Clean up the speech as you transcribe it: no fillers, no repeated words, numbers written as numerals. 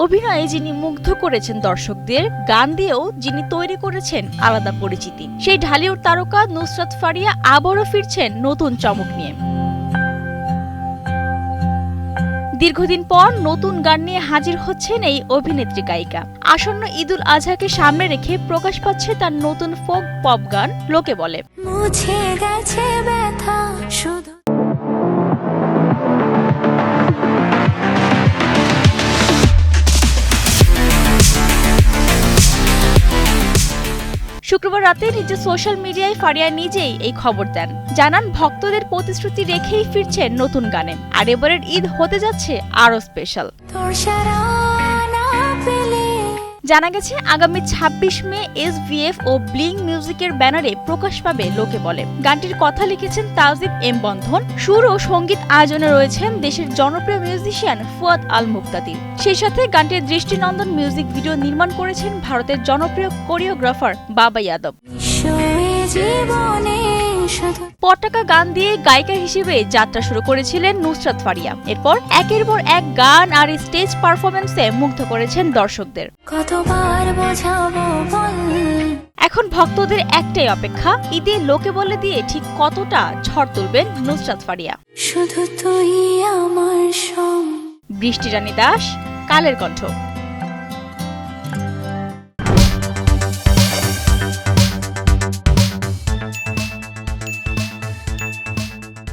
অভিনয়ে যিনি মুগ্ধ করেছেন দর্শকদের, গান দিয়েও যিনি তৈরি করেছেন আলাদা পরিচিতি, সেই ঢালিউড তারকা নুসরাত ফারিয়া আবারও ফিরছেন নতুন চমক নিয়ে। দীর্ঘদিন পর নতুন গান নিয়ে হাজির হচ্ছেন এই অভিনেত্রী গায়িকা। আসন্ন ঈদুল আজহাকে সামনে রেখে প্রকাশ পাচ্ছে তার নতুন ফোক পপ গান লোকে বলে। মুছে গেছে ব্যথা শুধু। শুক্রবার রাতে নিজের সোশ্যাল মিডিয়ায় ফারিয়া নিজেই এই খবর দেন। জানান ভক্তদের প্রতিশ্রুতি রেখেই ফিরছেন নতুন গানে, আর এবারের ঈদ হতে যাচ্ছে আরো স্পেশাল। জানা গেছে আগামী ২৬ মে SVF ও ব্লিং মিউজিকের ব্যানারে প্রকাশ পাবে লোকে বলে। গানটির কথা লিখেছেন তাওজিব এম বন্ধন। সুর ও সঙ্গীত আয়োজনে রয়েছেন দেশের জনপ্রিয় মিউজিশিয়ান ফুয়াদ আল মুক্তাদির। সেই সাথে গানটির দৃষ্টিনন্দন মিউজিক ভিডিও নির্মাণ করেছেন ভারতের জনপ্রিয় কোরিওগ্রাফার বাবা ইয়াদব। পটাকা গান দিয়ে গায়িকা হিসেবে যাত্রা শুরু করেছিলেন নুসরাত ফারিয়া। এরপর একের পর এক গান আর স্টেজ পারফরমেন্সে মুগ্ধ করেছেন দর্শকদের। এখন ভক্তদের একটাই অপেক্ষা, ঈদে লোকে বলে দিয়ে ঠিক কতটা ঝড় তুলবেন নুসরাত ফারিয়া। শুধু তুই আমার সঙ্গ। বৃষ্টি রানী দাস, কালের কণ্ঠ।